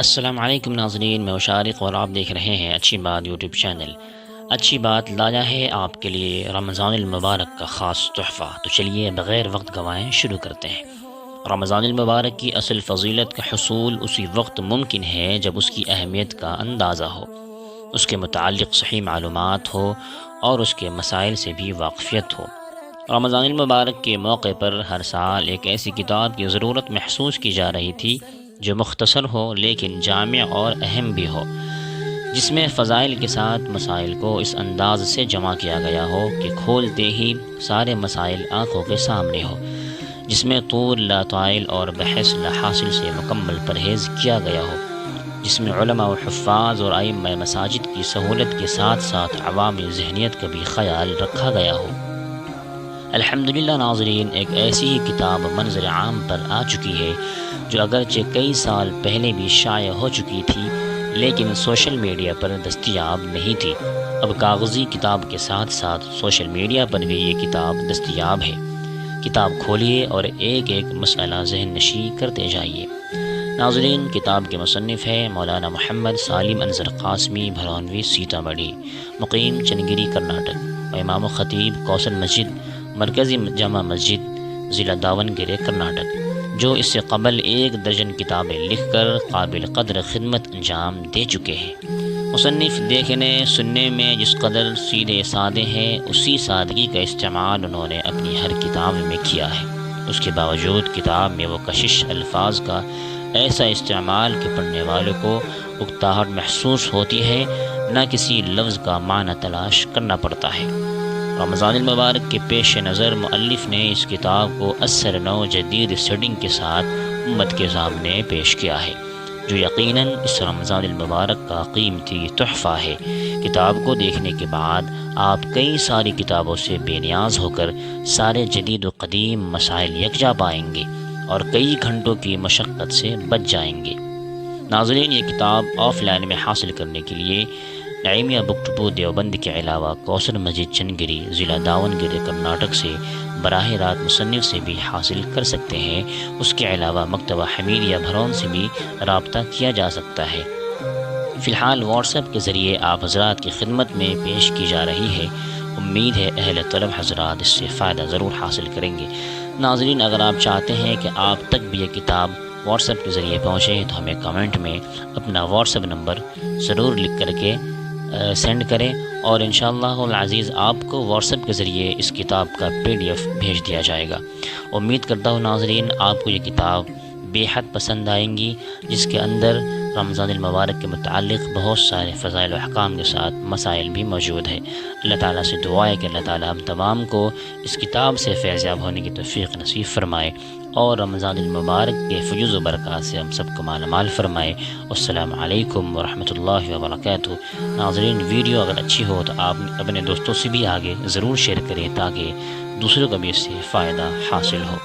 السلام علیکم ناظرین، میں مشارق اور آپ دیکھ رہے ہیں اچھی بات یوٹیوب چینل۔ اچھی بات لایا ہے آپ کے لیے رمضان المبارک کا خاص تحفہ، تو چلیے بغیر وقت گوائیں شروع کرتے ہیں۔ رمضان المبارک کی اصل فضیلت کا حصول اسی وقت ممکن ہے جب اس کی اہمیت کا اندازہ ہو، اس کے متعلق صحیح معلومات ہو اور اس کے مسائل سے بھی واقفیت ہو۔ رمضان المبارک کے موقع پر ہر سال ایک ایسی کتاب کی ضرورت محسوس کی جا رہی تھی جو مختصر ہو لیکن جامع اور اہم بھی ہو، جس میں فضائل کے ساتھ مسائل کو اس انداز سے جمع کیا گیا ہو کہ کھولتے ہی سارے مسائل آنکھوں کے سامنے ہو، جس میں طول لا طائل اور بحث لا حاصل سے مکمل پرہیز کیا گیا ہو، جس میں علماء و حفاظ اور ائمہ مساجد کی سہولت کے ساتھ ساتھ عوامی ذہنیت کا بھی خیال رکھا گیا ہو۔ الحمدللہ ناظرین، ایک ایسی ہی کتاب منظر عام پر آ چکی ہے جو اگرچہ کئی سال پہلے بھی شائع ہو چکی تھی لیکن سوشل میڈیا پر دستیاب نہیں تھی۔ اب کاغذی کتاب کے ساتھ ساتھ سوشل میڈیا پر بھی یہ کتاب دستیاب ہے۔ کتاب کھولیے اور ایک ایک مسئلہ ذہن نشی کرتے جائیے۔ ناظرین، کتاب کے مصنف ہیں مولانا محمد سالم انظر قاسمی بھرونوی سیتامڑھی، مقیم چنگیری کرناٹک، و امام و خطیب کوثر مسجد مرکزی جامع مسجد ضلع داونگیرے کرناٹک، جو اس سے قبل 1 درجن کتابیں لکھ کر قابل قدر خدمت انجام دے چکے ہیں۔ مصنف دیکھنے سننے میں جس قدر سیدھے سادے ہیں، اسی سادگی کا استعمال انہوں نے اپنی ہر کتاب میں کیا ہے۔ اس کے باوجود کتاب میں وہ کشش الفاظ کا ایسا استعمال کہ پڑھنے والوں کو اکتاہٹ محسوس ہوتی ہے، نہ کسی لفظ کا معنی تلاش کرنا پڑتا ہے۔ رمضان المبارک کے پیش نظر مؤلف نے اس کتاب کو اثر نو جدید سیٹنگ کے ساتھ امت کے سامنے پیش کیا ہے، جو یقیناً اس رمضان المبارک کا قیمتی تحفہ ہے۔ کتاب کو دیکھنے کے بعد آپ کئی ساری کتابوں سے بے نیاز ہو کر سارے جدید و قدیم مسائل یکجا پائیں گے اور کئی گھنٹوں کی مشقت سے بچ جائیں گے۔ ناظرین، یہ کتاب آف لائن میں حاصل کرنے کے لیے نعیمیہ بک ڈپو دیوبند کے علاوہ کوثر مسجد چنگیری ضلع داونگیرے کرناٹک سے براہ راست مصنف سے بھی حاصل کر سکتے ہیں۔ اس کے علاوہ مکتبہ حمیدیہ بھرون سے بھی رابطہ کیا جا سکتا ہے۔ فی الحال واٹس ایپ کے ذریعے آپ حضرات کی خدمت میں پیش کی جا رہی ہے۔ امید ہے اہل طلب حضرات اس سے فائدہ ضرور حاصل کریں گے۔ ناظرین، اگر آپ چاہتے ہیں کہ آپ تک بھی یہ کتاب واٹس ایپ کے ذریعے پہنچے تو ہمیں کمنٹ میں اپنا واٹس ایپ نمبر ضرور لکھ کر کے سینڈ کریں، اور انشاءاللہ العزیز آپ کو واٹس ایپ کے ذریعے اس کتاب کا PDF بھیج دیا جائے گا۔ امید کرتا ہوں ناظرین آپ کو یہ کتاب بے حد پسند آئیں گی، جس کے اندر رمضان المبارک کے متعلق بہت سارے فضائل و احکام کے ساتھ مسائل بھی موجود ہیں۔ اللہ تعالیٰ سے دعا ہے کہ اللہ تعالیٰ ہم تمام کو اس کتاب سے فیضیاب ہونے کی توفیق نصیب فرمائے اور رمضان المبارک کے فیوز و برکات سے ہم سب کو مالا مال فرمائے۔ السلام علیکم ورحمۃ اللہ وبرکاتہ۔ ناظرین، ویڈیو اگر اچھی ہو تو آپ اپنے دوستوں سے بھی آگے ضرور شیئر کریں تاکہ دوسروں کو بھی اس سے فائدہ حاصل ہو۔